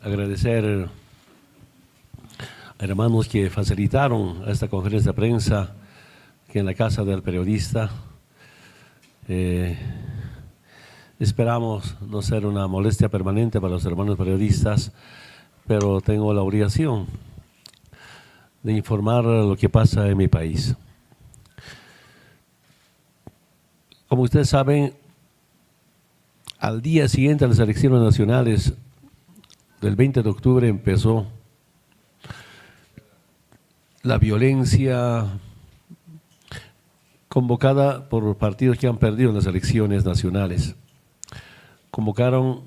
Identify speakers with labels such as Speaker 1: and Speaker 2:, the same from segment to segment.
Speaker 1: agradecer a hermanos que facilitaron esta conferencia de prensa que en la casa del periodista. Esperamos no ser una molestia permanente para los hermanos periodistas, pero tengo la obligación de informar lo que pasa en mi país. Como ustedes saben, al día siguiente a las elecciones nacionales del 20 de octubre empezó la violencia convocada por partidos que han perdido las elecciones nacionales. Convocaron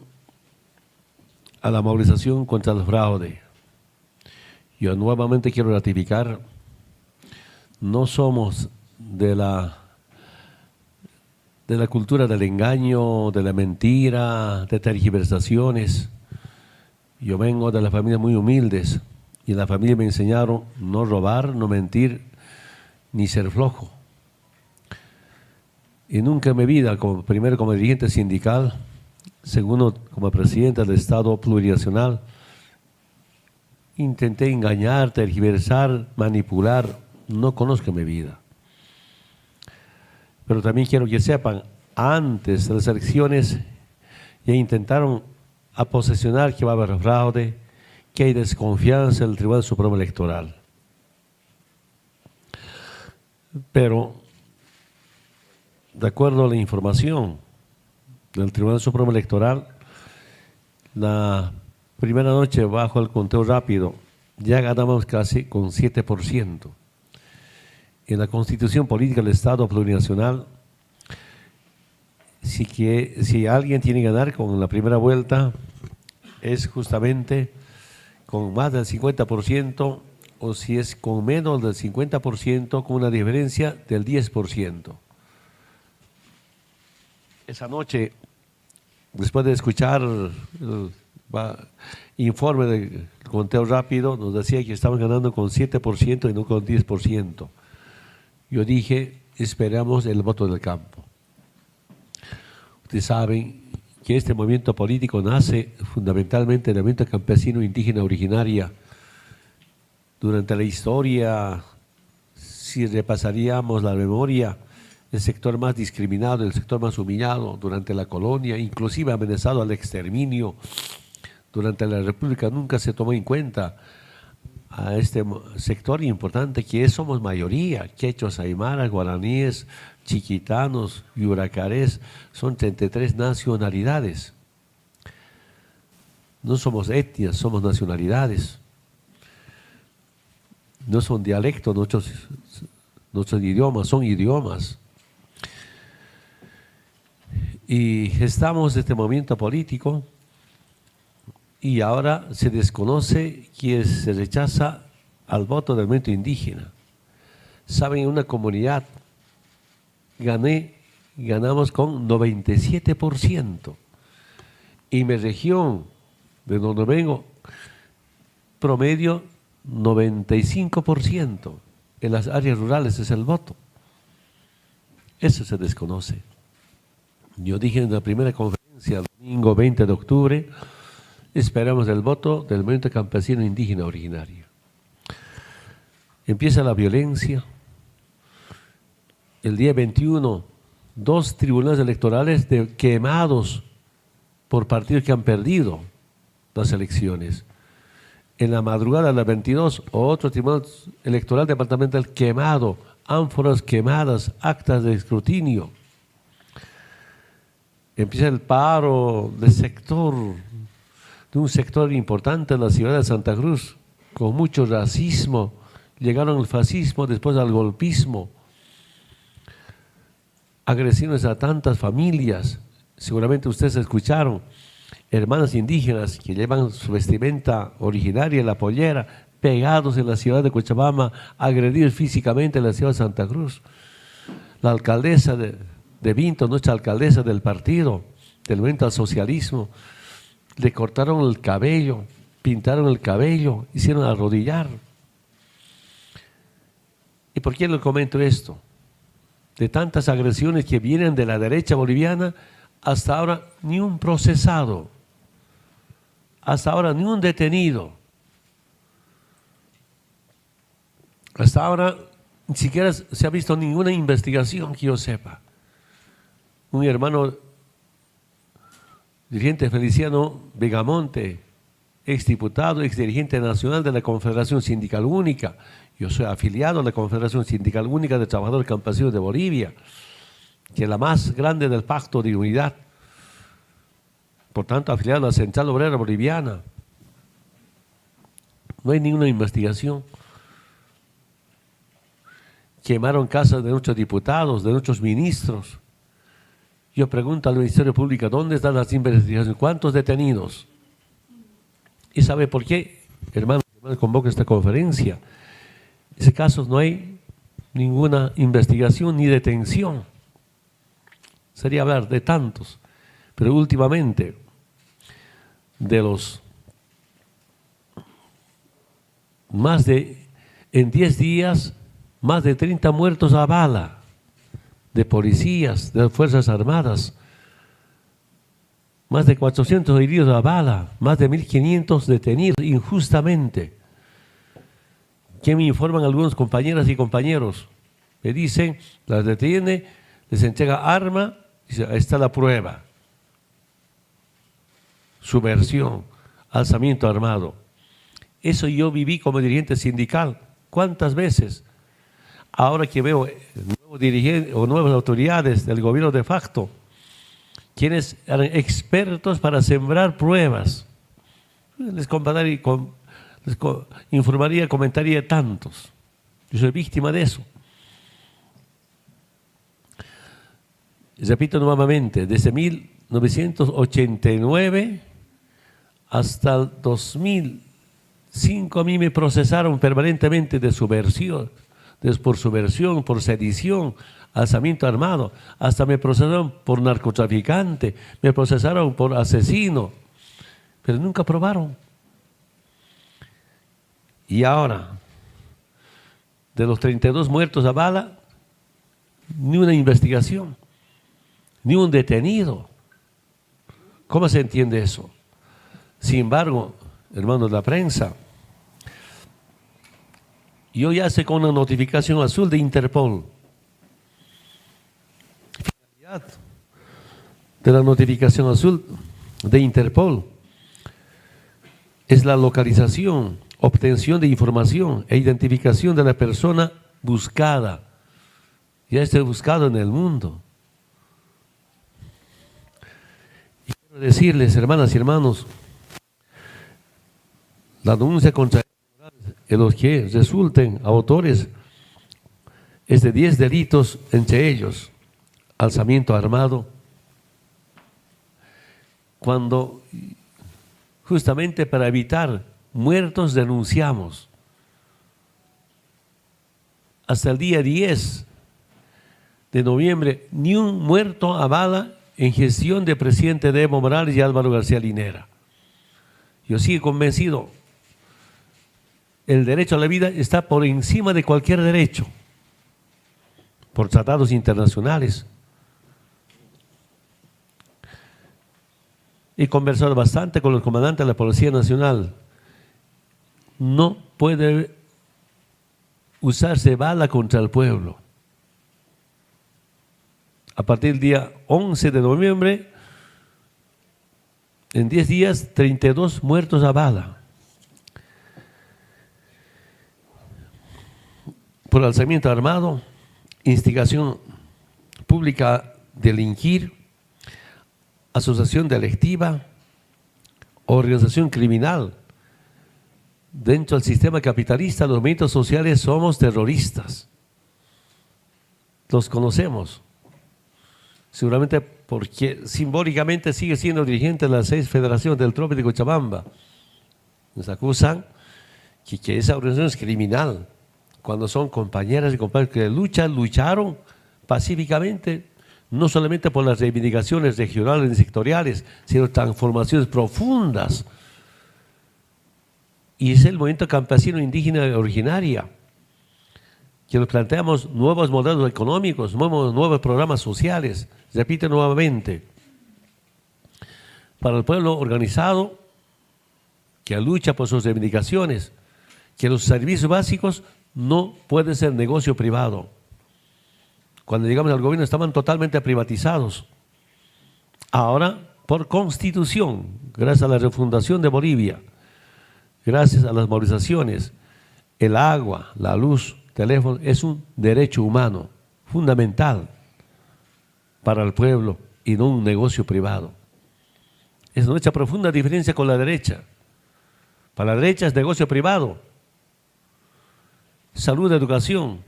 Speaker 1: a la movilización contra el fraude. Yo nuevamente quiero ratificar, no somos de la cultura del engaño, de la mentira, de tergiversaciones. Yo vengo de las familias muy humildes y en la familia me enseñaron no robar, no mentir, ni ser flojo. Y nunca en mi vida, primero como dirigente sindical, segundo como presidente del Estado plurinacional, intenté engañar, tergiversar, manipular. No conozco mi vida. Pero también quiero que sepan, antes de las elecciones ya intentaron posesionar que va a haber fraude, que hay desconfianza en el Tribunal Supremo Electoral. Pero, de acuerdo a la información del Tribunal Supremo Electoral, la primera noche bajo el conteo rápido ya ganamos casi con 7%. En la Constitución Política del Estado Plurinacional, si alguien tiene que ganar con la primera vuelta, es justamente con más del 50%, o si es con menos del 50%, con una diferencia del 10%. Esa noche, después de escuchar el informe del conteo rápido, nos decía que estaban ganando con 7% y no con 10%. Yo dije, esperamos el voto del campo. Ustedes saben que este movimiento político nace fundamentalmente del movimiento campesino indígena originaria. Durante la historia, si repasaríamos la memoria, el sector más discriminado, el sector más humillado durante la colonia, inclusive amenazado al exterminio, durante la República nunca se tomó en cuenta a este sector importante que somos mayoría, quechos, aymaras, guaraníes, chiquitanos, yuracarés, son 33 nacionalidades. No somos etnias, somos nacionalidades. No son dialectos nuestros idiomas, son idiomas. Y estamos en este movimiento político y ahora se desconoce que se rechaza al voto del movimiento indígena. Saben, en una comunidad ganamos con 97%. Y mi región, de donde vengo, promedio 95%. En las áreas rurales es el voto. Eso se desconoce. Yo dije en la primera conferencia, domingo 20 de octubre, esperamos el voto del movimiento campesino indígena originario. Empieza la violencia. El día 21, 2 tribunales electorales quemados por partidos que han perdido las elecciones. En la madrugada del 22, otro tribunal electoral departamental quemado, ánforas quemadas, actas de escrutinio. Empieza el paro de un sector importante en la ciudad de Santa Cruz, con mucho racismo. Llegaron al fascismo, después al golpismo. Agresiones a tantas familias. Seguramente ustedes escucharon, hermanas indígenas que llevan su vestimenta originaria, la pollera, pegados en la ciudad de Cochabamba, agredidos físicamente en la ciudad de Santa Cruz. La alcaldesa de Vinto, nuestra alcaldesa del partido, del movimiento al socialismo, le cortaron el cabello, pintaron el cabello, hicieron arrodillar. ¿Y por qué le comento esto? De tantas agresiones que vienen de la derecha boliviana, hasta ahora ni un procesado. Hasta ahora ni un detenido. Hasta ahora ni siquiera se ha visto ninguna investigación que yo sepa. Un hermano dirigente Feliciano Vegamonte, exdiputado, exdirigente nacional de la Confederación Sindical Única. Yo soy afiliado a la Confederación Sindical Única de Trabajadores Campesinos de Bolivia, que es la más grande del Pacto de Unidad. Por tanto, afiliado a la Central Obrera Boliviana. No hay ninguna investigación. Quemaron casas de nuestros diputados, de nuestros ministros. Yo pregunto al Ministerio Público, ¿dónde están las investigaciones? ¿Cuántos detenidos? ¿Y sabe por qué, hermanos, convoca esta conferencia? En ese caso no hay ninguna investigación ni detención. Sería hablar de tantos. Pero últimamente, de los en 10 días, más de 30 muertos a bala, de policías, de las Fuerzas Armadas, más de 400 heridos a bala, más de 1.500 detenidos injustamente. ¿Qué me informan algunos compañeras y compañeros? Me dicen, las detiene, les entrega arma, dice, ahí está la prueba. Subversión, alzamiento armado. Eso yo viví como dirigente sindical. ¿Cuántas veces? Ahora que veo nuevos dirigentes o nuevas autoridades del gobierno de facto, quienes eran expertos para sembrar pruebas, les informaría, comentaría tantos. Yo soy víctima de eso. Repito nuevamente, desde 1989 hasta el 2005 a mí me procesaron permanentemente de subversión, por subversión, por sedición, alzamiento armado, hasta me procesaron por narcotraficante, me procesaron por asesino, pero nunca probaron. Y ahora, de los 32 muertos a bala, ni una investigación, ni un detenido. ¿Cómo se entiende eso? Sin embargo, hermanos de la prensa, yo ya sé con una notificación azul de Interpol. Finalidad de la notificación azul de Interpol es la localización, obtención de información e identificación de la persona buscada. Ya está buscado en el mundo. Y quiero decirles, hermanas y hermanos, la denuncia contra los que resulten autores es de 10 delitos, entre ellos alzamiento armado, cuando justamente para evitar muertos denunciamos. Hasta el día 10 de noviembre, ni un muerto a bala en gestión de presidente Evo Morales y Álvaro García Linera. Yo sigo convencido, el derecho a la vida está por encima de cualquier derecho, por tratados internacionales. He conversado bastante con el comandante de la Policía Nacional. No puede usarse bala contra el pueblo. A partir del día 11 de noviembre, en 10 días, 32 muertos a bala. Por alzamiento armado, instigación pública a delinquir, asociación delictiva, organización criminal. Dentro del sistema capitalista, los movimientos sociales somos terroristas. Los conocemos. Seguramente porque simbólicamente sigue siendo dirigente de las 6 federaciones del Trope de Cochabamba. Nos acusan que esa organización es criminal, cuando son compañeras y compañeros que lucharon pacíficamente, no solamente por las reivindicaciones regionales y sectoriales, sino transformaciones profundas. Y es el movimiento campesino indígena originaria, que nos planteamos nuevos modelos económicos, nuevos programas sociales. Repito nuevamente, para el pueblo organizado, que lucha por sus reivindicaciones, que los servicios básicos no pueden ser negocio privado. Cuando llegamos al gobierno estaban totalmente privatizados. Ahora, por constitución, gracias a la refundación de Bolivia, gracias a las movilizaciones, el agua, la luz, teléfono, es un derecho humano fundamental para el pueblo y no un negocio privado. Es nuestra profunda diferencia con la derecha. Para la derecha es negocio privado. Salud, educación,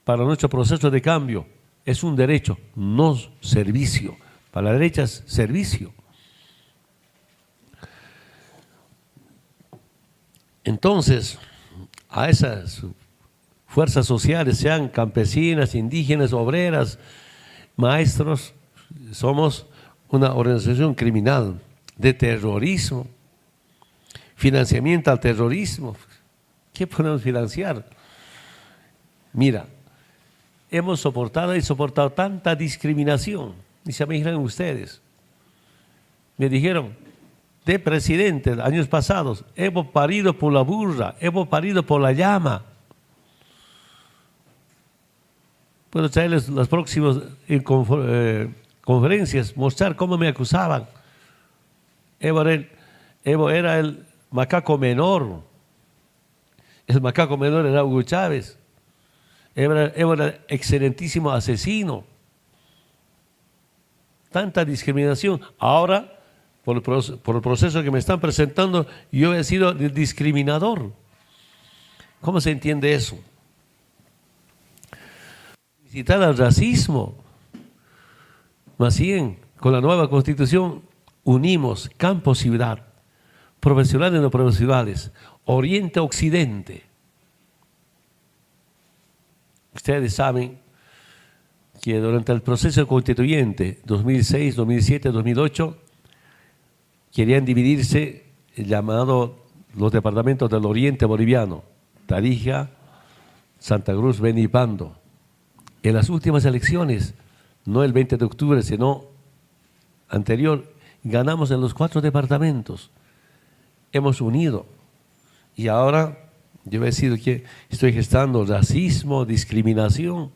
Speaker 1: para nuestro proceso de cambio, es un derecho, no servicio. Para la derecha es servicio. Entonces, a esas fuerzas sociales, sean campesinas, indígenas, obreras, maestros, somos una organización criminal de terrorismo, financiamiento al terrorismo. ¿Qué podemos financiar? Mira, hemos soportado y soportado tanta discriminación. Y se me dijeron ustedes, me dijeron, de presidente, años pasados, hemos parido por la burra, hemos parido por la llama. Puedo traerles las próximas conferencias, mostrar cómo me acusaban. Evo era el macaco menor. El macaco menor era Hugo Chávez. Evo era el excelentísimo asesino. Tanta discriminación. Ahora, por el proceso que me están presentando, yo he sido el discriminador. ¿Cómo se entiende eso? Visitar al racismo. Más bien, con la nueva Constitución unimos campo-ciudad, profesionales y no profesionales, oriente-occidente. Ustedes saben que durante el proceso constituyente 2006, 2007, 2008 querían dividirse los departamentos del oriente boliviano, Tarija, Santa Cruz, Beni y Pando. En las últimas elecciones, no el 20 de octubre, sino anterior, ganamos en los 4 departamentos. Hemos unido. Y ahora yo he decidido que estoy gestando racismo, discriminación.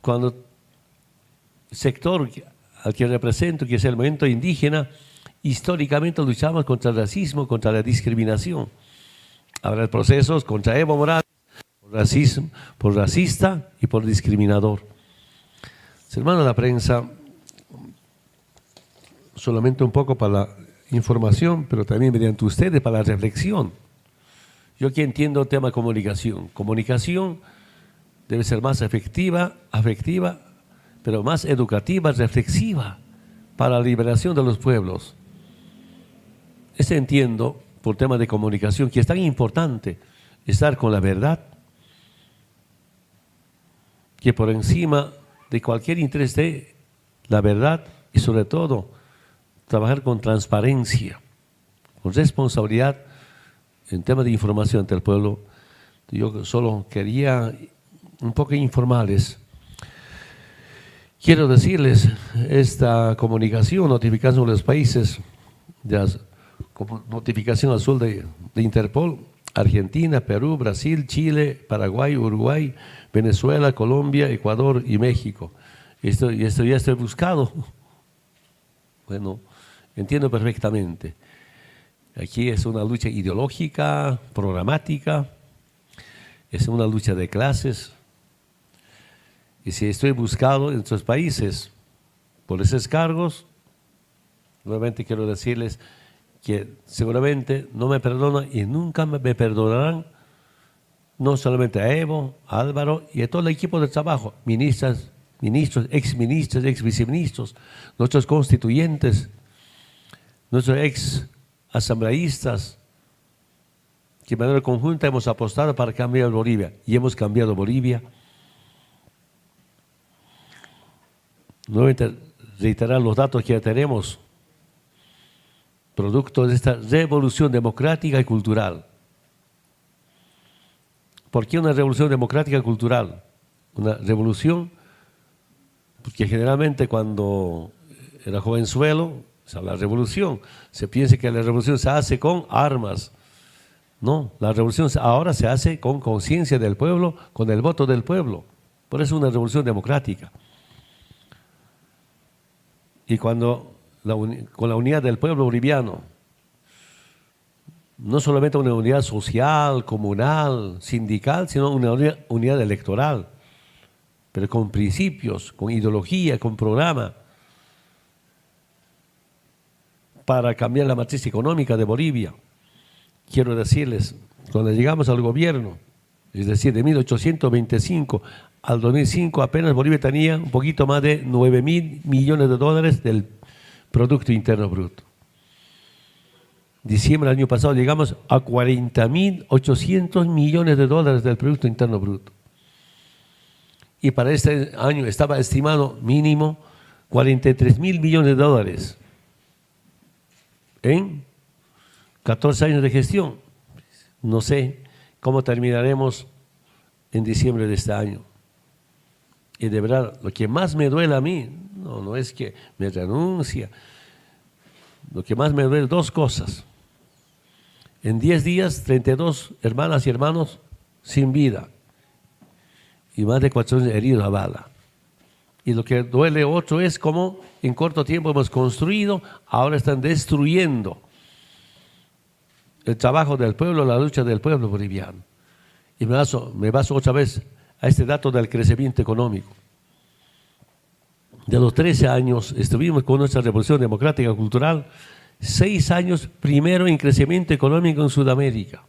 Speaker 1: Cuando el sector al que represento, que es el movimiento indígena, históricamente luchamos contra el racismo, contra la discriminación. Habrá procesos contra Evo Morales, por racista y por discriminador. Hermano de la prensa, solamente un poco para la información, pero también mediante ustedes para la reflexión. Yo aquí entiendo el tema comunicación. Comunicación debe ser más efectiva, afectiva, pero más educativa, reflexiva, para la liberación de los pueblos. Entiendo, por tema de comunicación, que es tan importante estar con la verdad, que por encima de cualquier interés de la verdad y sobre todo trabajar con transparencia, con responsabilidad en temas de información ante el pueblo. Yo solo quería un poco informarles. Quiero decirles, esta comunicación, notificación de los países, como notificación azul de Interpol, Argentina, Perú, Brasil, Chile, Paraguay, Uruguay, Venezuela, Colombia, Ecuador y México. Esto ya estoy buscado. Bueno, entiendo perfectamente. Aquí es una lucha ideológica, programática, es una lucha de clases. Y si estoy buscado en estos países por esos cargos, nuevamente quiero decirles que seguramente no me perdonan y nunca me perdonarán, no solamente a Evo, a Álvaro y a todo el equipo de trabajo, ministros, exministros, exviceministros, nuestros constituyentes, nuestros ex asambleístas, que de manera conjunta hemos apostado para cambiar Bolivia y hemos cambiado Bolivia. Nuevamente reiterar los datos que ya tenemos, producto de esta revolución democrática y cultural. ¿Por qué una revolución democrática y cultural? Una revolución porque generalmente cuando era jovenzuelo O sea, la revolución, se piensa que la revolución se hace con armas. No, la revolución ahora se hace con conciencia del pueblo, con el voto del pueblo. Por eso es una revolución democrática. Y cuando con la unidad del pueblo boliviano, no solamente una unidad social, comunal, sindical, sino una unidad electoral, pero con principios, con ideología, con programa, para cambiar la matriz económica de Bolivia. Quiero decirles, cuando llegamos al gobierno, es decir, de 1825 al 2005, apenas Bolivia tenía un poquito más de 9.000 millones de dólares del Producto Interno Bruto. Diciembre del año pasado llegamos a 40.800 millones de dólares del Producto Interno Bruto. Y para este año estaba estimado mínimo 43.000 millones de dólares en 14 años de gestión. No sé cómo terminaremos en diciembre de este año. Y de verdad, lo que más me duele a mí, no es que me renuncia, lo que más me duele, dos cosas. En 10 días, 32 hermanas y hermanos sin vida y más de 400 heridos a bala. Y lo que duele otro es cómo en corto tiempo hemos construido, ahora están destruyendo el trabajo del pueblo, la lucha del pueblo boliviano. Y me baso otra vez a este dato del crecimiento económico. De los 13 años estuvimos con nuestra revolución democrática cultural, 6 años primero en crecimiento económico en Sudamérica.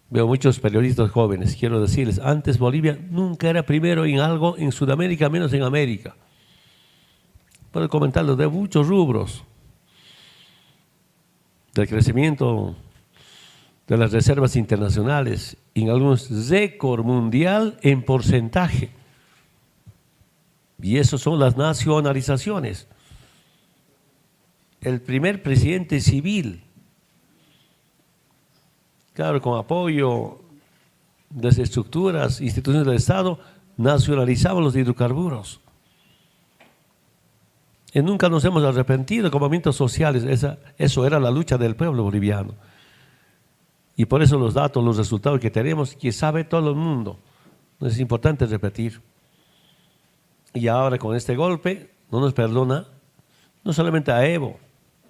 Speaker 1: Veo muchos periodistas jóvenes, quiero decirles, antes Bolivia nunca era primero en algo en Sudamérica, menos en América. Puedo comentarlo de muchos rubros. Del crecimiento de las reservas internacionales, en algunos récord mundial en porcentaje. Y eso son las nacionalizaciones. El primer presidente civil, claro, con apoyo de las estructuras, instituciones del Estado, nacionalizaba los hidrocarburos. Y nunca nos hemos arrepentido como movimientos sociales. Eso era la lucha del pueblo boliviano. Y por eso los datos, los resultados que tenemos, que sabe todo el mundo. Es importante repetir. Y ahora con este golpe no nos perdona, no solamente a Evo,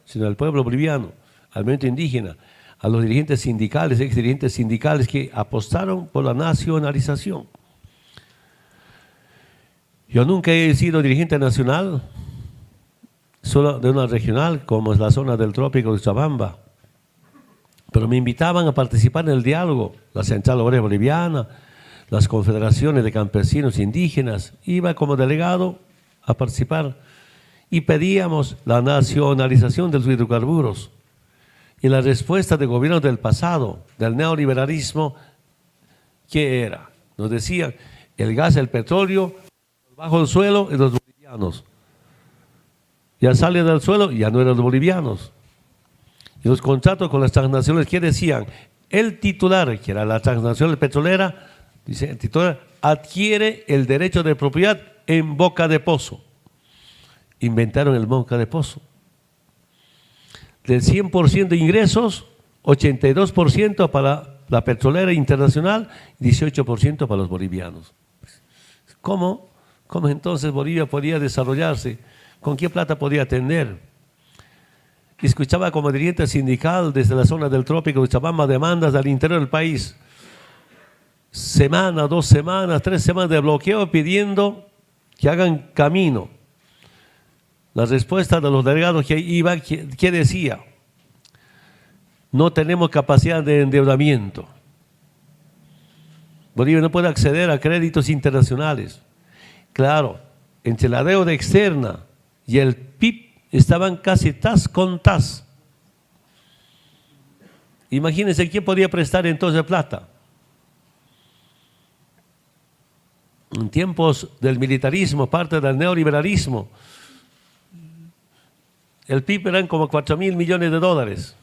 Speaker 1: sino al pueblo boliviano, al movimiento indígena, a los dirigentes sindicales, ex dirigentes sindicales que apostaron por la nacionalización. Yo nunca he sido dirigente nacional, solo de una regional, como es la zona del trópico de Chabamba. Pero me invitaban a participar en el diálogo, la Central Obrera Boliviana, las confederaciones de campesinos indígenas. Iba como delegado a participar y pedíamos la nacionalización de los hidrocarburos. Y la respuesta del gobierno del pasado, del neoliberalismo, ¿qué era? Nos decían, el gas, el petróleo, bajo el suelo y los bolivianos. Ya sale del suelo, ya no eran los bolivianos. Y los contratos con las transnacionales, ¿qué decían? El titular, que era la transnacional petrolera, dice, el titular adquiere el derecho de propiedad en boca de pozo. Inventaron el boca de pozo. Del 100% de ingresos, 82% para la petrolera internacional, 18% para los bolivianos. ¿Cómo entonces Bolivia podía desarrollarse? ¿Con qué plata podía atender? Escuchaba como dirigente sindical desde la zona del trópico de Chabamba demandas al interior del país. Semana, 2 semanas, 3 semanas de bloqueo pidiendo que hagan camino. La respuesta de los delegados que iban, ¿qué decía? No tenemos capacidad de endeudamiento. Bolivia no puede acceder a créditos internacionales. Claro, entre la deuda externa y el PIB estaban casi tas con tas. Imagínense quién podía prestar entonces plata. En tiempos del militarismo, parte del neoliberalismo, el PIB eran como 4.000 millones de dólares.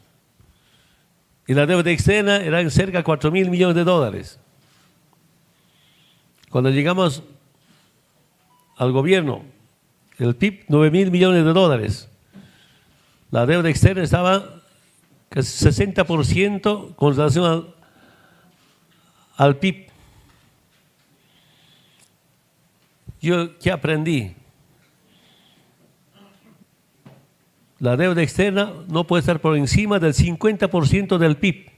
Speaker 1: Y la deuda externa eran cerca de 4.000 millones de dólares. Cuando llegamos al gobierno, el PIB 9.000 millones de dólares. La deuda externa estaba casi 60% con relación al PIB. Yo, ¿qué aprendí? La deuda externa no puede estar por encima del 50% del PIB.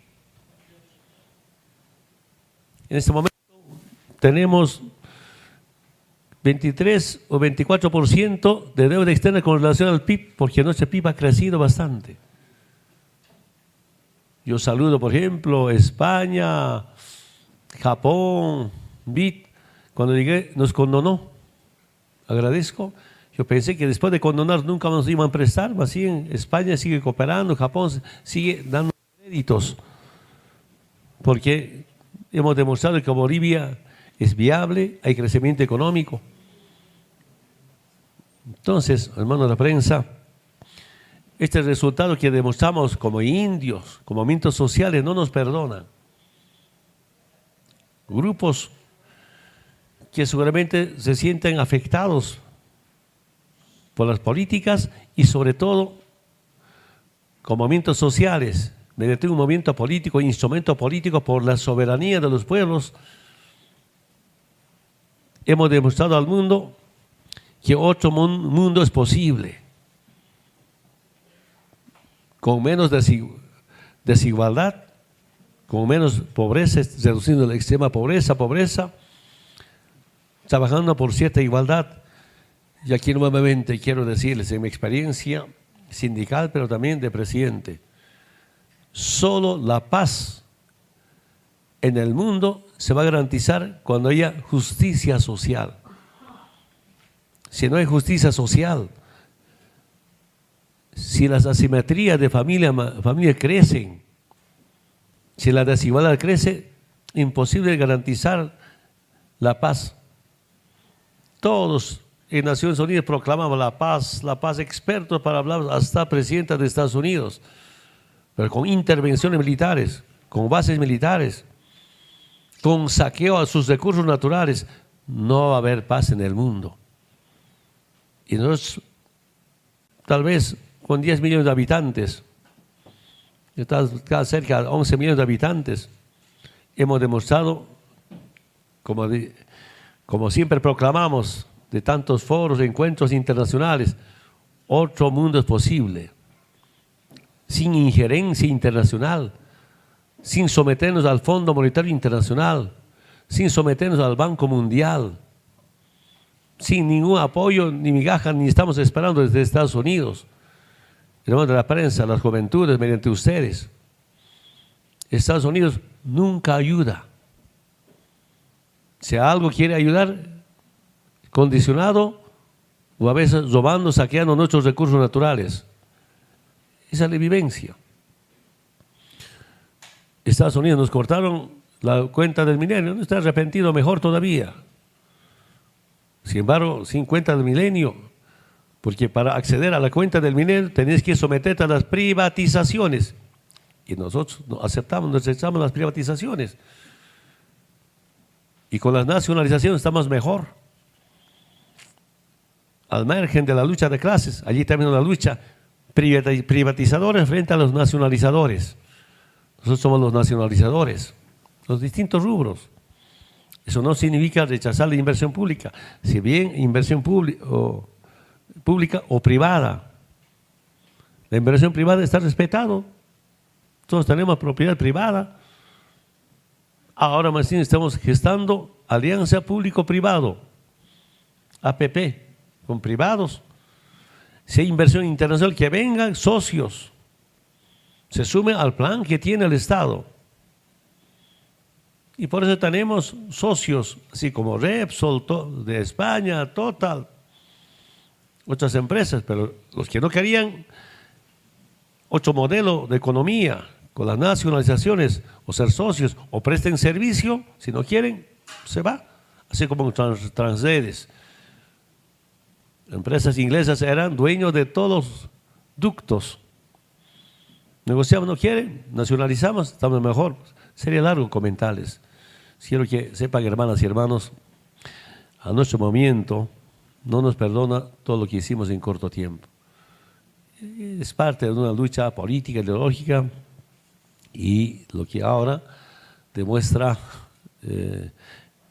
Speaker 1: En este momento tenemos 23 o 24% de deuda externa con relación al PIB, porque nuestro PIB ha crecido bastante. Yo saludo, por ejemplo, España, Japón, BID, cuando llegué nos condonó. Agradezco. Yo pensé que después de condonar nunca nos iban a prestar, más bien España sigue cooperando, Japón sigue dando créditos, porque hemos demostrado que Bolivia es viable, hay crecimiento económico. Entonces, hermanos de la prensa, este resultado que demostramos como indios, como movimientos sociales, no nos perdonan. Grupos que seguramente se sienten afectados por las políticas y sobre todo con movimientos sociales, mediante un movimiento político, instrumento político por la soberanía de los pueblos, hemos demostrado al mundo que otro mundo es posible, con menos desigualdad, con menos pobreza, reduciendo la extrema pobreza, trabajando por cierta igualdad. Y aquí nuevamente quiero decirles, en mi experiencia sindical, pero también de presidente, solo la paz en el mundo se va a garantizar cuando haya justicia social. Si no hay justicia social, si las asimetrías de familia crecen, si la desigualdad crece, imposible garantizar la paz. Todos en Naciones Unidas proclamaban la paz, expertos para hablar, hasta presidenta de Estados Unidos, pero con intervenciones militares, con bases militares, con saqueo a sus recursos naturales, no va a haber paz en el mundo. Y nosotros, tal vez con 10 millones de habitantes, está cerca de 11 millones de habitantes, hemos demostrado, como siempre proclamamos, de tantos foros, encuentros internacionales, otro mundo es posible, sin injerencia internacional, sin someternos al Fondo Monetario Internacional, sin someternos al Banco Mundial, sin ningún apoyo ni migaja, ni estamos esperando desde Estados Unidos. Hermanos de la prensa, las juventudes, mediante ustedes. Estados Unidos nunca ayuda. Si algo quiere ayudar, condicionado o a veces robando, saqueando nuestros recursos naturales. Esa es la vivencia. Estados Unidos nos cortaron la cuenta del milenio, no está arrepentido, mejor todavía. Sin embargo, sin cuenta del milenio, porque para acceder a la cuenta del milenio tenés que someterte a las privatizaciones. Y nosotros aceptamos las privatizaciones. Y con las nacionalizaciones estamos mejor. Al margen de la lucha de clases, allí también una lucha privatizadores frente a los nacionalizadores. Nosotros somos los nacionalizadores, los distintos rubros. Eso no significa rechazar la inversión pública, si bien inversión pública o privada. La inversión privada está respetada. Todos tenemos propiedad privada. Ahora más bien estamos gestando alianza público-privado, APP, con privados. Si hay inversión internacional, que vengan socios, se sumen al plan que tiene el Estado. Y por eso tenemos socios, así como Repsol de España, Total, otras empresas, pero los que no querían otro modelo de economía, con las nacionalizaciones, o ser socios, o presten servicio, si no quieren, se va. Así como Transredes. Empresas inglesas eran dueños de todos los ductos. Negociamos, no quieren, nacionalizamos, estamos mejor. Sería largo comentarles. Quiero que sepan, hermanas y hermanos, a nuestro movimiento no nos perdona todo lo que hicimos en corto tiempo. es parte de una lucha política, ideológica, y lo que ahora demuestra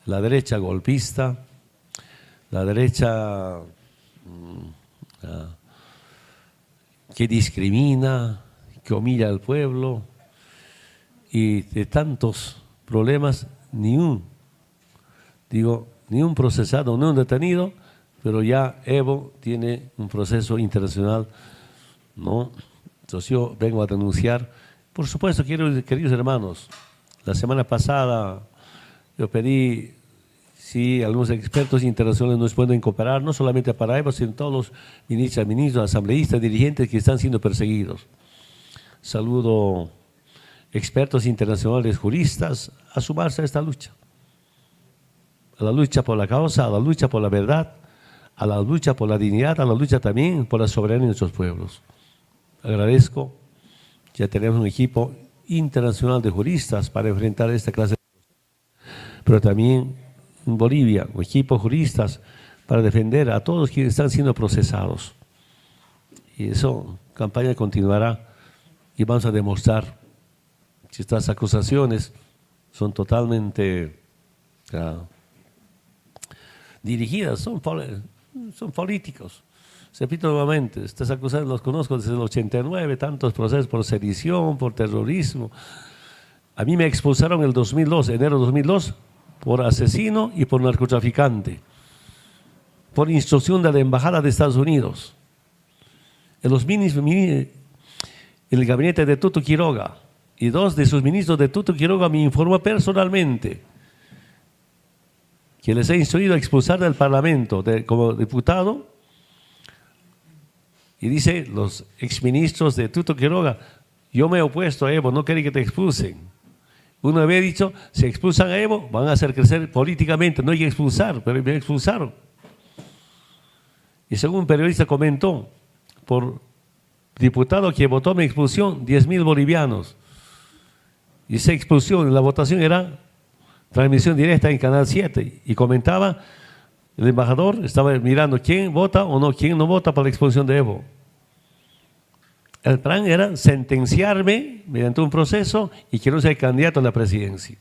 Speaker 1: la derecha golpista, la derecha que discrimina, que humilla al pueblo, y de tantos problemas, ni un procesado, ni un detenido, pero ya Evo tiene un proceso internacional, ¿no? Entonces yo vengo a denunciar. Por supuesto, queridos hermanos, la semana pasada yo pedí si algunos expertos internacionales nos pueden cooperar, no solamente para Evo, sino todos los ministros, asambleístas, dirigentes que están siendo perseguidos. Saludo expertos internacionales, juristas, a sumarse a esta lucha. A la lucha por la causa, a la lucha por la verdad, a la lucha por la dignidad, a la lucha también por la soberanía de nuestros pueblos. Agradezco, ya tenemos un equipo internacional de juristas para enfrentar esta clase de cosas, pero también en Bolivia, un equipo de juristas para defender a todos quienes están siendo procesados. Y eso, campaña continuará y vamos a demostrar que estas acusaciones son totalmente dirigidas, son políticos. Repito nuevamente, estas acusaciones los conozco desde el 89, tantos procesos por sedición, por terrorismo. A mí me expulsaron en el 2002, enero de 2002, por asesino y por narcotraficante, por instrucción de la Embajada de Estados Unidos. En el gabinete de Tuto Quiroga, y dos de sus ministros de Tuto Quiroga me informó personalmente que les he instruido a expulsar del Parlamento como diputado, y dice los exministros de Tuto Quiroga, yo me he opuesto a Evo, no quiero que te expulsen. Uno había dicho, si expulsan a Evo, van a hacer crecer políticamente, no hay que expulsar, pero me expulsaron. Y según un periodista comentó, por diputado que votó mi expulsión, 10.000 bolivianos. Y esa expulsión, la votación era transmisión directa en Canal 7. Y comentaba, el embajador estaba mirando quién vota o no, quién no vota para la expulsión de Evo. El plan era sentenciarme mediante un proceso y que no sea candidato a la presidencia.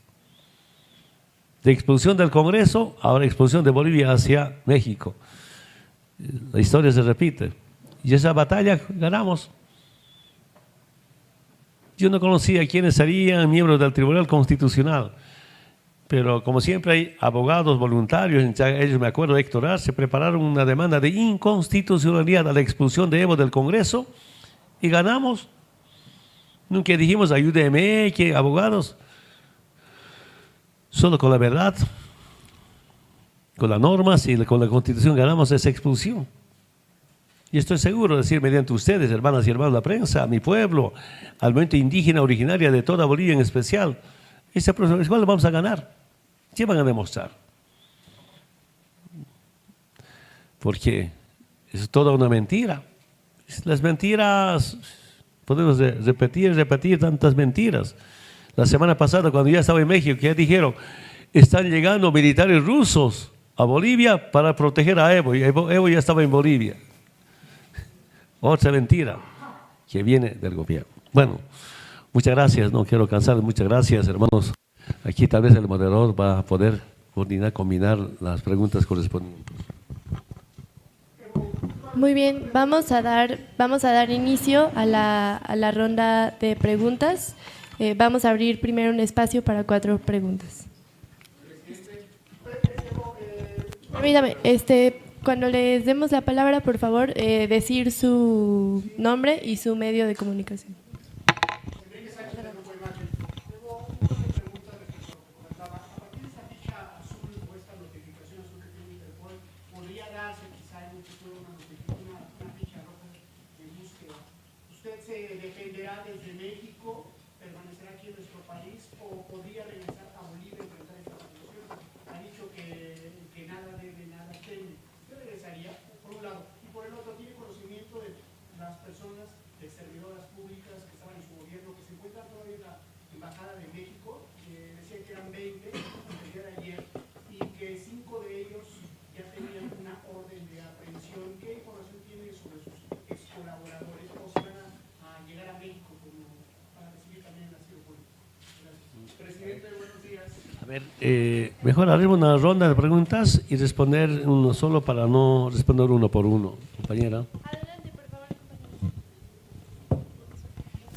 Speaker 1: De expulsión del Congreso, ahora expulsión de Bolivia hacia México. La historia se repite. Y esa batalla ganamos. Yo no conocía quiénes serían miembros del Tribunal Constitucional, pero como siempre hay abogados voluntarios, ellos, me acuerdo, Héctor Arce, prepararon una demanda de inconstitucionalidad a la expulsión de Evo del Congreso y ganamos. Nunca dijimos ayúdeme, que abogados, solo con la verdad, con las normas y con la Constitución ganamos esa expulsión. Y estoy seguro de decir mediante ustedes, hermanas y hermanos de la prensa, a mi pueblo, al movimiento indígena originaria de toda Bolivia en especial, esa próxima vez, ¿cuál vamos a ganar? ¿Qué van a demostrar? Porque es toda una mentira. Las mentiras, podemos repetir tantas mentiras. La semana pasada, cuando ya estaba en México, ya dijeron, están llegando militares rusos a Bolivia para proteger a Evo, y Evo ya estaba en Bolivia. Otra mentira que viene del gobierno. Bueno, muchas gracias, no quiero cansar, muchas gracias, hermanos. Aquí tal vez el moderador va a poder combinar las preguntas correspondientes.
Speaker 2: Muy bien, vamos a dar inicio a la ronda de preguntas. Vamos a abrir primero un espacio para 4 preguntas. Permítame, cuando les demos la palabra, por favor, decir su nombre y su medio de comunicación.
Speaker 3: ¿Defenderá desde México, permanecerá aquí en nuestro país o podría regresar a Bolivia y enfrentar esta situación? Ha dicho que nada debe, nada teme. ¿Usted regresaría, por un lado? Y por el otro, ¿tiene conocimiento de las personas, de servidoras públicas que estaban en su gobierno, que se encuentran todavía en la Embajada de México? Decía que eran 20 el día de ayer y que 5 de ellos ya tenían una orden de aprehensión. ¿Qué información tiene sobre sus ex colaboradores o
Speaker 1: A ver, mejor haremos una ronda de preguntas y responder uno solo para no responder uno por uno, compañera.
Speaker 2: Adelante, por favor, compañero.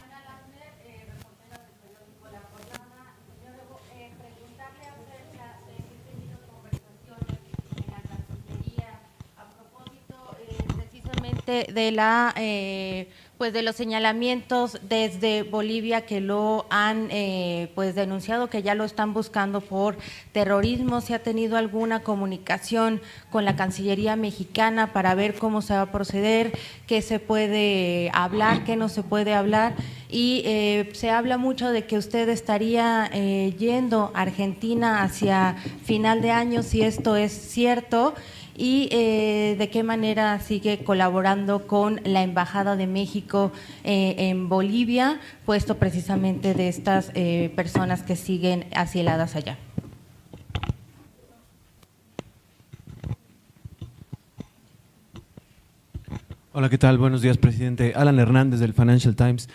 Speaker 4: Ana Lasner, reportera del periódico La Jornada. Yo debo preguntarle acerca de que he tenido conversaciones en la Cancillería a propósito precisamente de la pues de los señalamientos desde Bolivia que lo han pues denunciado, que ya lo están buscando por terrorismo. ¿Se ha tenido alguna comunicación con la Cancillería mexicana para ver cómo se va a proceder, qué se puede hablar, qué no se puede hablar? Y se habla mucho de que usted estaría yendo a Argentina hacia final de año, si esto es cierto, y de qué manera sigue colaborando con la Embajada de México en Bolivia, puesto precisamente de estas personas que siguen asiladas allá.
Speaker 5: Hola, ¿qué tal? Buenos días, presidente. Alan Hernández del Financial Times.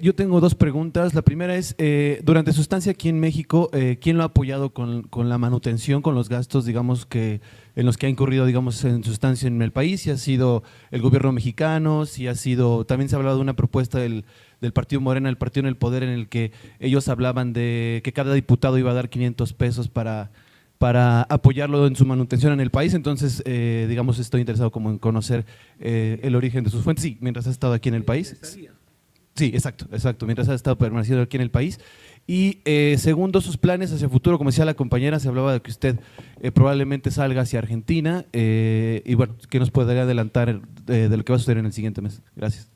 Speaker 5: Yo tengo dos preguntas. La primera es, durante su estancia aquí en México, ¿quién lo ha apoyado con la manutención, con los gastos, digamos, en los que ha incurrido, digamos, en su estancia en el país? Si ha sido el gobierno mexicano, si ha sido… También se ha hablado de una propuesta del Partido Morena, el partido en el poder, en el que ellos hablaban de que cada diputado iba a dar 500 pesos para apoyarlo en su manutención en el país. Entonces, digamos, estoy interesado como en conocer el origen de sus fuentes. Sí, mientras ha estado aquí en el país. Sí, exacto, mientras ha estado permaneciendo aquí en el país. Y segundo, sus planes hacia el futuro. Como decía la compañera, se hablaba de que usted probablemente salga hacia Argentina. Y bueno, ¿qué nos podría adelantar de lo que va a suceder en el siguiente mes? Gracias.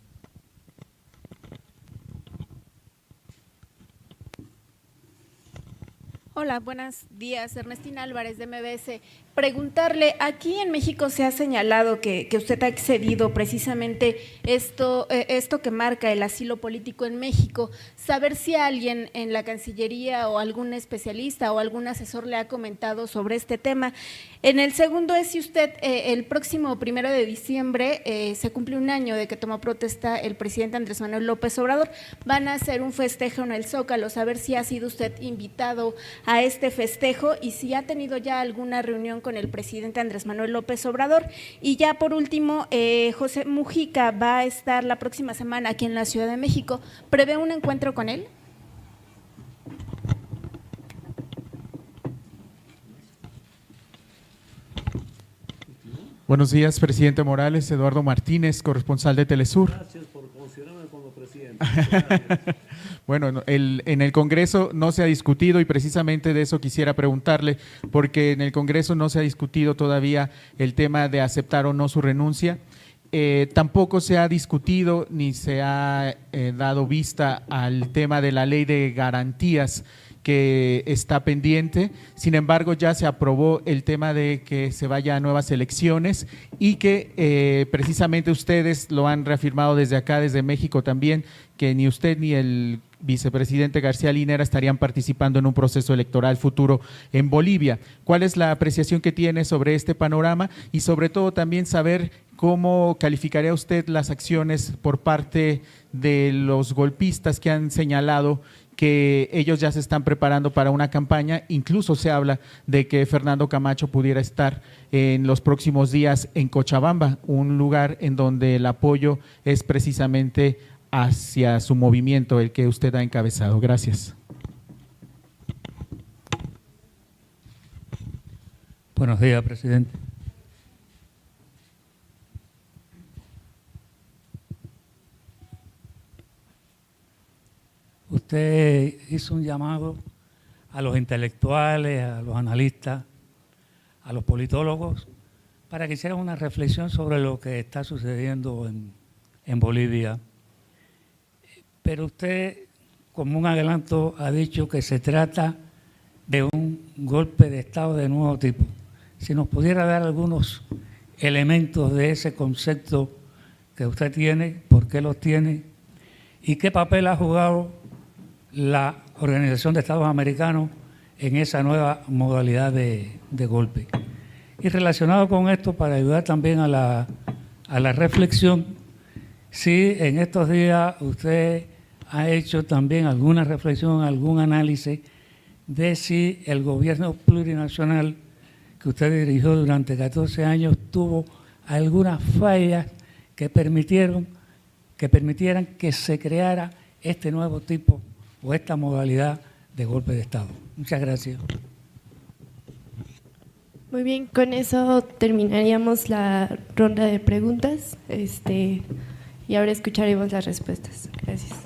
Speaker 6: Hola, buenos días. Ernestina Álvarez de MBS. Preguntarle, aquí en México se ha señalado que usted ha excedido precisamente esto que marca el asilo político en México. Saber si alguien en la Cancillería o algún especialista o algún asesor le ha comentado sobre este tema. En el segundo es si usted el próximo 1 de diciembre se cumple un año de que tomó protesta el presidente Andrés Manuel López Obrador. Van a hacer un festejo en el Zócalo, saber si ha sido usted invitado a este festejo y si ha tenido ya alguna reunión con el presidente Andrés Manuel López Obrador. Y ya por último, José Mujica va a estar la próxima semana aquí en la Ciudad de México. ¿Prevé un encuentro con él?
Speaker 7: Buenos días, presidente Morales. Eduardo Martínez, corresponsal de Telesur.
Speaker 1: Gracias por considerarme como presidente.
Speaker 7: Bueno, en el Congreso no se ha discutido y precisamente de eso quisiera preguntarle, porque en el Congreso no se ha discutido todavía el tema de aceptar o no su renuncia. Tampoco se ha discutido ni se ha dado vista al tema de la ley de garantías que está pendiente. Sin embargo, ya se aprobó el tema de que se vaya a nuevas elecciones y que precisamente ustedes lo han reafirmado desde acá, desde México también, que ni usted ni el vicepresidente García Linera estarían participando en un proceso electoral futuro en Bolivia. ¿Cuál es la apreciación que tiene sobre este panorama? Y sobre todo también saber cómo calificaría usted las acciones por parte de los golpistas que han señalado que ellos ya se están preparando para una campaña. Incluso se habla de que Fernando Camacho pudiera estar en los próximos días en Cochabamba, un lugar en donde el apoyo es precisamente hacia su movimiento, el que usted ha encabezado. Gracias.
Speaker 8: Buenos días, presidente. Usted hizo un llamado a los intelectuales, a los analistas, a los politólogos, para que hicieran una reflexión sobre lo que está sucediendo en Bolivia. Pero usted, como un adelanto, ha dicho que se trata de un golpe de Estado de nuevo tipo. Si nos pudiera dar algunos elementos de ese concepto que usted tiene, por qué los tiene y qué papel ha jugado la Organización de Estados Americanos en esa nueva modalidad de golpe. Y relacionado con esto, para ayudar también a la reflexión, si en estos días usted ha hecho también alguna reflexión, algún análisis de si el gobierno plurinacional que usted dirigió durante 14 años tuvo algunas fallas que permitieran que se creara este nuevo tipo o esta modalidad de golpe de Estado. Muchas gracias.
Speaker 2: Muy bien, con eso terminaríamos la ronda de preguntas y ahora escucharemos las respuestas. Gracias.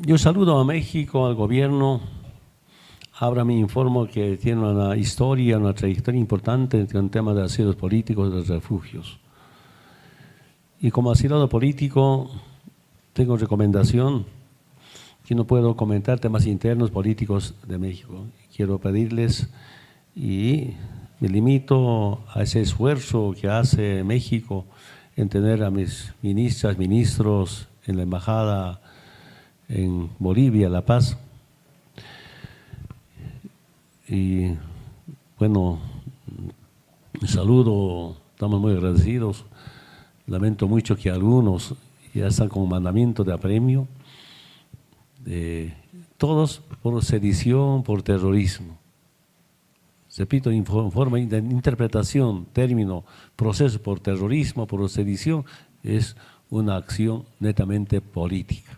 Speaker 1: Yo saludo a México, al gobierno. Ahora me informo que tiene una historia, una trayectoria importante en el tema de asilos políticos y de refugios. Y como asilado político, tengo recomendación que no puedo comentar temas internos políticos de México. Quiero pedirles y me limito a ese esfuerzo que hace México en tener a mis ministras, ministros en la embajada en Bolivia, La Paz. Y bueno, saludo, estamos muy agradecidos. Lamento mucho que algunos ya están con mandamiento de apremio, todos por sedición, por terrorismo. Repito, en forma de interpretación, término, proceso por terrorismo, por sedición, es una acción netamente política.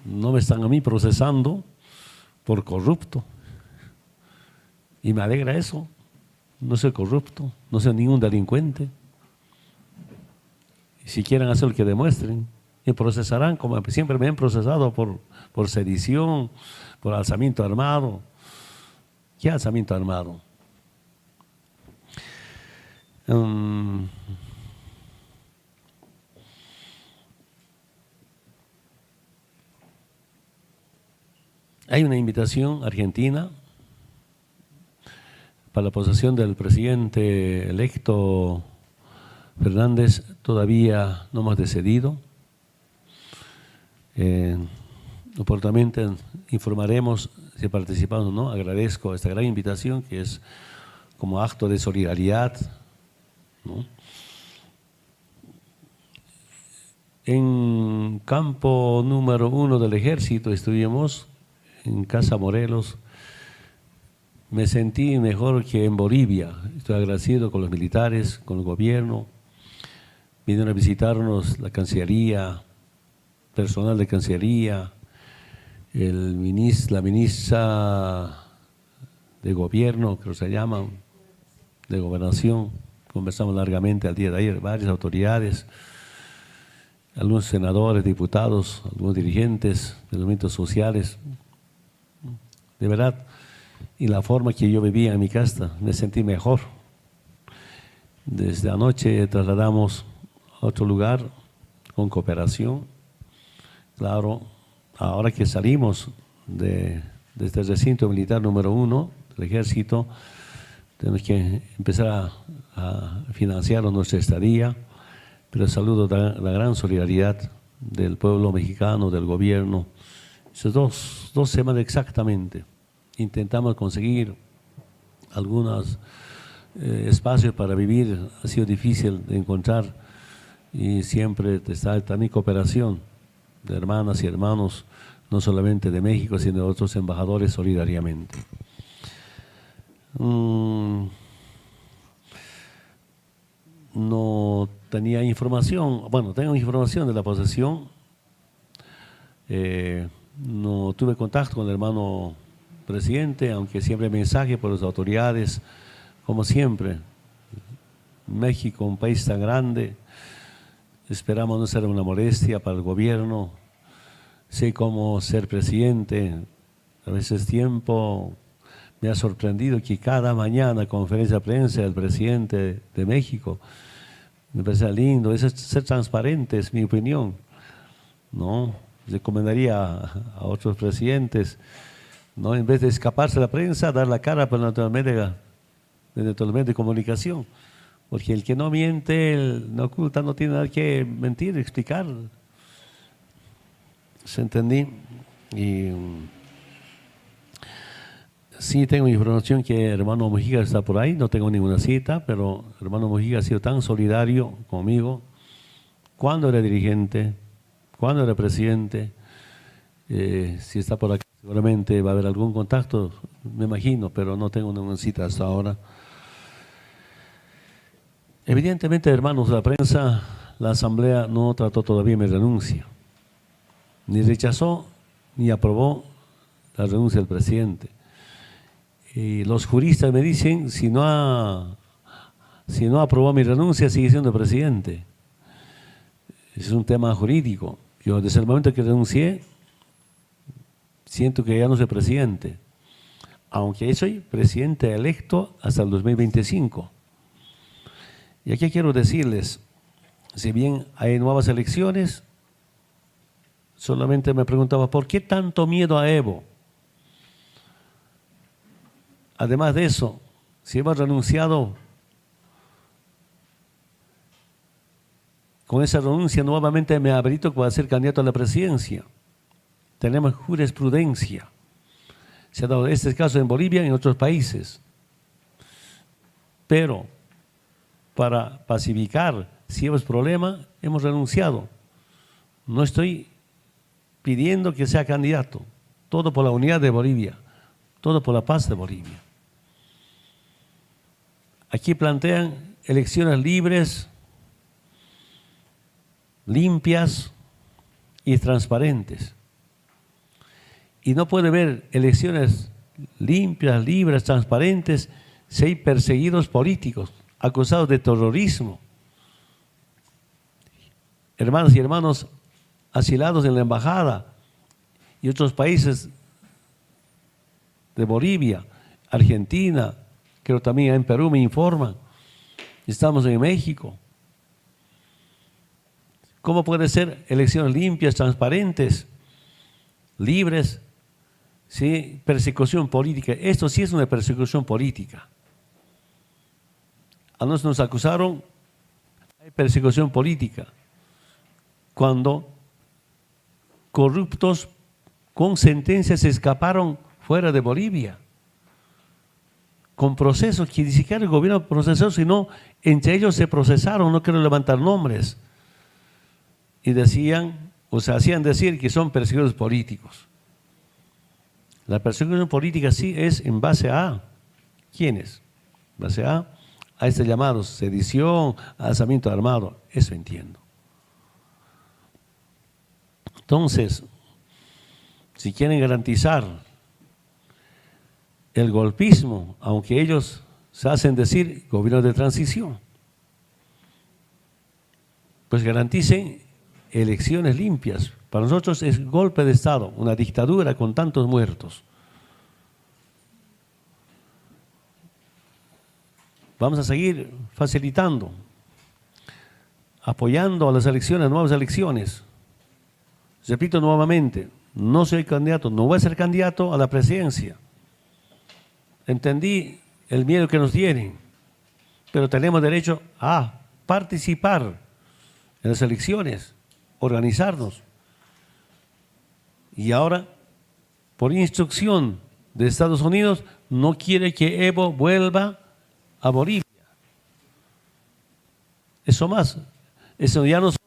Speaker 1: No me están a mí procesando por corrupto. Y me alegra eso. No soy corrupto, no soy ningún delincuente. Y si quieren hacer lo que demuestren, me procesarán como siempre me han procesado por sedición, por alzamiento armado. ¿Qué alzamiento armado? Hay una invitación argentina para la posesión del presidente electo Fernández, todavía no hemos decidido. Oportunamente informaremos si participamos o no. Agradezco esta gran invitación que es como acto de solidaridad, ¿no? En campo número 1 del ejército estuvimos en Casa Morelos. Me sentí mejor que en Bolivia. Estoy agradecido con los militares, con el gobierno. Vinieron a visitarnos la Cancillería, personal de Cancillería, la ministra de Gobierno, creo que se llama, de Gobernación. Conversamos largamente al día de ayer, varias autoridades, algunos senadores, diputados, algunos dirigentes de los movimientos sociales. De verdad, y la forma que yo vivía en mi casa, me sentí mejor. Desde anoche trasladamos a otro lugar con cooperación. Claro, ahora que salimos de este recinto militar número 1 del ejército, tenemos que empezar a financiar nuestra estadía, pero saludo la gran solidaridad del pueblo mexicano, del gobierno. Esas dos semanas exactamente. Intentamos conseguir algunos espacios para vivir, ha sido difícil de encontrar y siempre está también cooperación de hermanas y hermanos, no solamente de México, sino de otros embajadores solidariamente. No tenía información, bueno, tengo información de la posesión, no tuve contacto con el hermano presidente, aunque siempre mensaje por las autoridades, como siempre. México, un país tan grande, esperamos no ser una molestia para el gobierno. Sé cómo ser presidente, a veces tiempo me ha sorprendido que cada mañana conferencia de prensa del presidente de México, me parece lindo, es ser transparente, es mi opinión, ¿no? Recomendaría a otros presidentes, ¿no? En vez de escaparse a la prensa, dar la cara por los medios de comunicación, porque el que no miente, no oculta, no tiene nada que mentir, explicar. ¿Se entendí? Y Sí tengo información que hermano Mojica está por ahí, no tengo ninguna cita, pero hermano Mojica ha sido tan solidario conmigo cuando era dirigente, cuando era presidente. Si está por acá seguramente va a haber algún contacto, me imagino, pero no tengo ninguna cita hasta ahora. Evidentemente, hermanos de la prensa, la Asamblea no trató todavía mi renuncia, ni rechazó ni aprobó la renuncia del presidente. Y los juristas me dicen, si no aprobó mi renuncia, sigue siendo presidente. Es un tema jurídico. Yo desde el momento que renuncié, siento que ya no soy presidente, aunque soy presidente electo hasta el 2025. Y aquí quiero decirles, si bien hay nuevas elecciones, solamente me preguntaba, ¿por qué tanto miedo a Evo? Además de eso, si hemos renunciado, con esa renuncia nuevamente me habilito para ser candidato a la presidencia. Tenemos jurisprudencia. Se ha dado este caso en Bolivia y en otros países. Pero para pacificar, si hemos problema, hemos renunciado. No estoy pidiendo que sea candidato. Todo por la unidad de Bolivia. Todo por la paz de Bolivia. Aquí plantean elecciones libres, limpias y transparentes. Y no puede haber elecciones limpias, libres, transparentes si hay perseguidos políticos, acusados de terrorismo. Hermanas y hermanos asilados en la embajada y otros países de Bolivia, Argentina, creo también en Perú me informan. Estamos en México. ¿Cómo puede ser elecciones limpias, transparentes, libres? ¿Sí? Persecución política. Esto sí es una persecución política. A nosotros nos acusaron de persecución política cuando corruptos con sentencias se escaparon fuera de Bolivia, con procesos que ni siquiera el gobierno procesó, sino entre ellos se procesaron, no quiero levantar nombres, y decían, o se hacían decir que son perseguidores políticos. La persecución política sí es en base a, ¿quiénes? En base a este llamado sedición, alzamiento armado, eso entiendo. Entonces, si quieren garantizar el golpismo, aunque ellos se hacen decir gobierno de transición, pues garanticen elecciones limpias. Para nosotros es golpe de Estado, una dictadura con tantos muertos. Vamos a seguir facilitando, apoyando a las elecciones, nuevas elecciones. Repito nuevamente, no soy candidato, no voy a ser candidato a la presidencia. Entendí el miedo que nos tienen, pero tenemos derecho a participar en las elecciones, organizarnos. Y ahora, por instrucción de Estados Unidos, no quiere que Evo vuelva a Bolivia. Eso más, eso ya no son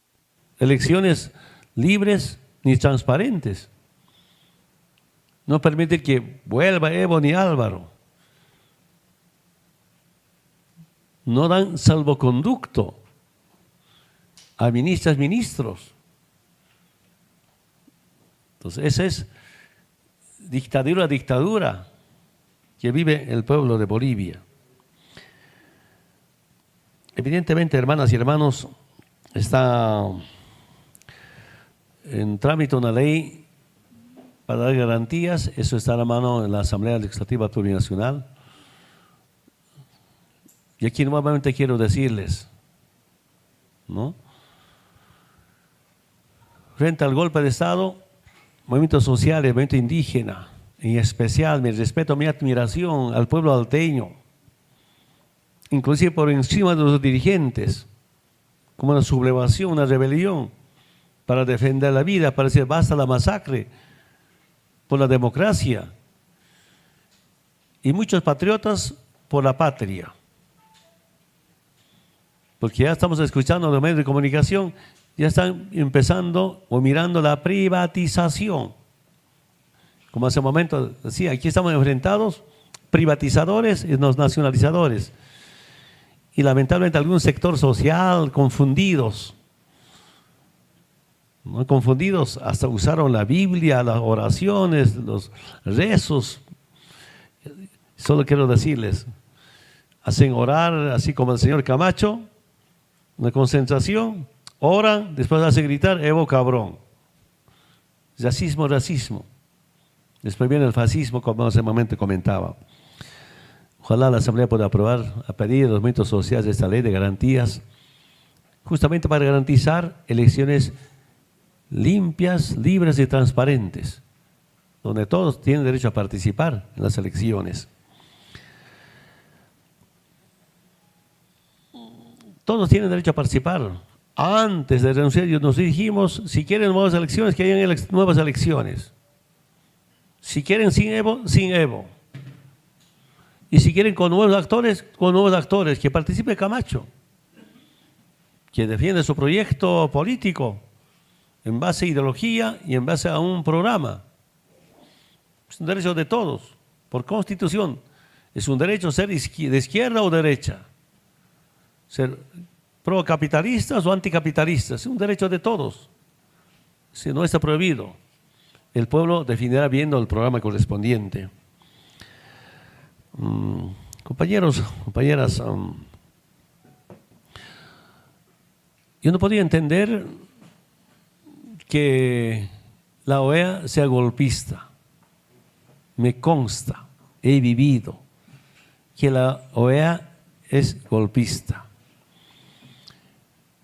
Speaker 1: elecciones libres ni transparentes. No permite que vuelva Evo ni Álvaro. No dan salvoconducto a ministras, ministros. Entonces, esa es dictadura que vive el pueblo de Bolivia. Evidentemente, hermanas y hermanos, está en trámite una ley para dar garantías. Eso está a la mano en la Asamblea Legislativa Plurinacional. Y aquí nuevamente quiero decirles, ¿no? Frente al golpe de Estado, movimiento social, movimiento indígena, en especial mi respeto, mi admiración al pueblo alteño, inclusive por encima de los dirigentes, como una sublevación, una rebelión, para defender la vida, para decir basta la masacre, por la democracia. y muchos patriotas por la patria. Porque ya estamos escuchando los medios de comunicación, ya están empezando o mirando la privatización. Como hace un momento decía, aquí estamos enfrentados privatizadores y los nacionalizadores. Y lamentablemente algún sector social confundidos, ¿no? Confundidos, hasta usaron la Biblia, las oraciones, los rezos. Solo quiero decirles, hacen orar así como el señor Camacho, una concentración, oran, después hace gritar Evo cabrón. Racismo, racismo. Después viene el fascismo, como hace un momento comentaba. Ojalá la Asamblea pueda aprobar a pedido de los movimientos sociales esta ley de garantías, justamente para garantizar elecciones limpias, libres y transparentes, donde todos tienen derecho a participar en las elecciones. Todos tienen derecho a participar. Antes de renunciar nos dijimos, si quieren nuevas elecciones, que hayan nuevas elecciones. Si quieren sin Evo, sin Evo. Y si quieren con nuevos actores, que participe Camacho, que defiende su proyecto político en base a ideología y en base a un programa. Es un derecho de todos, por constitución. Es un derecho ser de izquierda o derecha, ser procapitalistas o anticapitalistas. Es un derecho de todos. Si no está prohibido, el pueblo definirá viendo el programa correspondiente. Compañeros, compañeras, yo no podía entender que la OEA sea golpista. Me consta, he vivido que la OEA es golpista.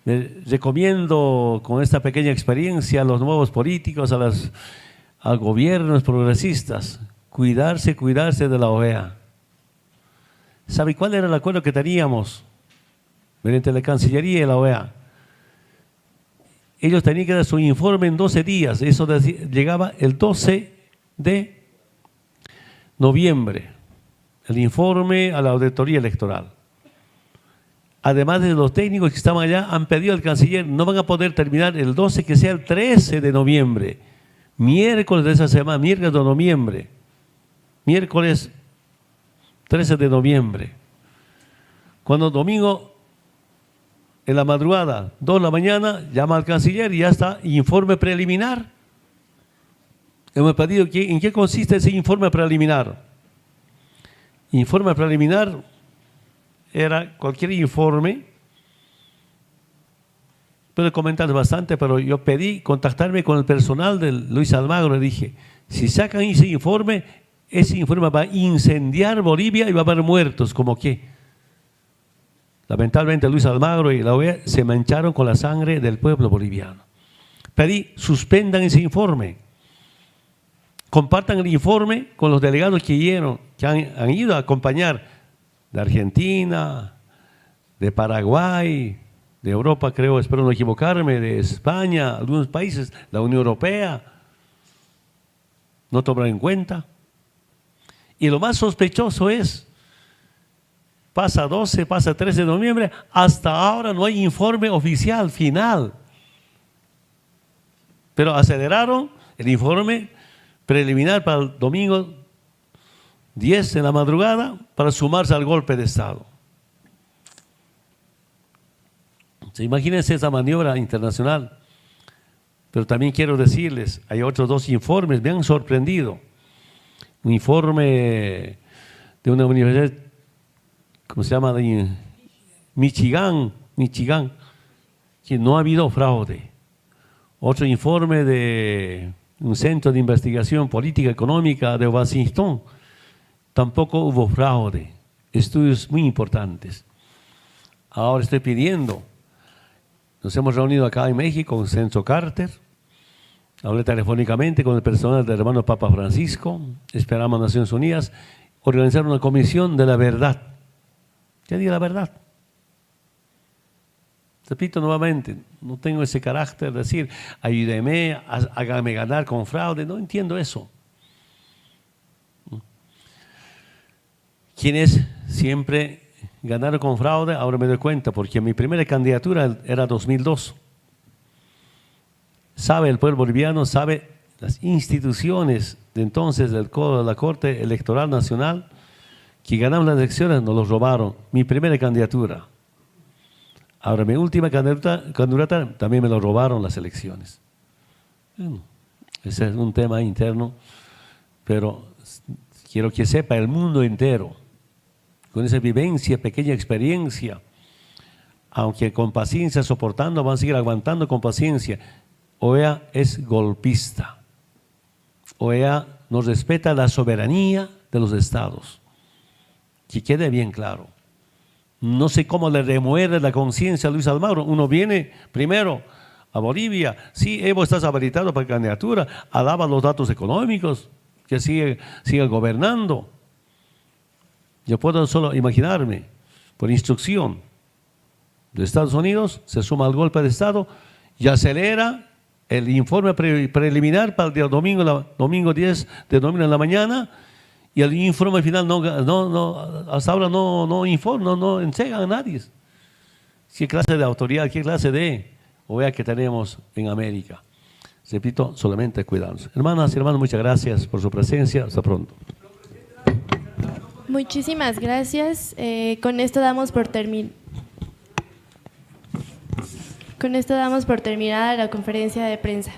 Speaker 1: Me recomiendo con esta pequeña experiencia a los nuevos políticos, a gobiernos progresistas, cuidarse de la OEA. ¿Sabe cuál era el acuerdo que teníamos entre la Cancillería y la OEA? Ellos tenían que dar su informe en 12 días. Eso llegaba el 12 de noviembre, el informe a la auditoría electoral. Además de los técnicos que estaban allá, han pedido al canciller, no van a poder terminar el 12, que sea el 13 de noviembre, miércoles de esa semana, miércoles de noviembre, miércoles 13 de noviembre. Cuando domingo, en la madrugada, 2 de la mañana, llama al canciller y ya está, informe preliminar. Hemos pedido, ¿en qué consiste ese informe preliminar? Informe preliminar era cualquier informe, puedo comentar bastante, pero yo pedí contactarme con el personal de Luis Almagro. Le dije, si sacan ese informe va a incendiar Bolivia y va a haber muertos. ¿Cómo qué? Lamentablemente Luis Almagro y la OEA se mancharon con la sangre del pueblo boliviano. Pedí, suspendan ese informe. Compartan el informe con los delegados que han ido a acompañar de Argentina, de Paraguay, de Europa, creo, espero no equivocarme, de España, algunos países, la Unión Europea. No tomaron en cuenta. Y lo más sospechoso es, pasa 12, pasa 13 de noviembre, hasta ahora no hay informe oficial, final. Pero aceleraron el informe preliminar para el domingo 10 en la madrugada para sumarse al golpe de Estado. Imagínense esa maniobra internacional. Pero también quiero decirles, hay otros 2 informes, me han sorprendido. Un informe de una universidad, ¿cómo se llama? De Michigan, que no ha habido fraude. Otro informe de un centro de investigación política económica de Washington, tampoco hubo fraude. Estudios muy importantes. Ahora estoy pidiendo, nos hemos reunido acá en México con Censo Carter, hablé telefónicamente con el personal del hermano Papa Francisco, esperamos a Naciones Unidas organizar una comisión de la verdad. ¿Qué diga la verdad? Repito nuevamente, no tengo ese carácter de decir, ayúdeme, hágame ganar con fraude, no entiendo eso. quienes siempre ganaron con fraude, ahora me doy cuenta, porque mi primera candidatura era 2002. Sabe el pueblo boliviano, sabe las instituciones de entonces de la Corte Electoral Nacional, que ganaron las elecciones, nos los robaron. Mi primera candidatura. Ahora, mi última candidatura también me lo robaron las elecciones. Bueno, ese es un tema interno, pero quiero que sepa el mundo entero, con esa vivencia, pequeña experiencia, aunque con paciencia, soportando, van a seguir aguantando con paciencia. OEA es golpista. OEA no respeta la soberanía de los estados. Que quede bien claro. No sé cómo le remueve la conciencia a Luis Almagro. Uno viene primero a Bolivia, sí, Evo, estás habilitado para candidatura, alaba los datos económicos, que sigue gobernando. Yo puedo solo imaginarme, por instrucción de Estados Unidos, se suma al golpe de Estado y acelera el informe preliminar para el día domingo 10 de noviembre en la mañana, y el informe final hasta ahora no informa, no entrega a nadie. ¿Qué clase de autoridad, qué clase de OEA que tenemos en América? Repito, solamente cuidarnos. Hermanas y hermanos, muchas gracias por su presencia. Hasta pronto.
Speaker 2: Muchísimas gracias. Con esto damos por terminada la conferencia de prensa.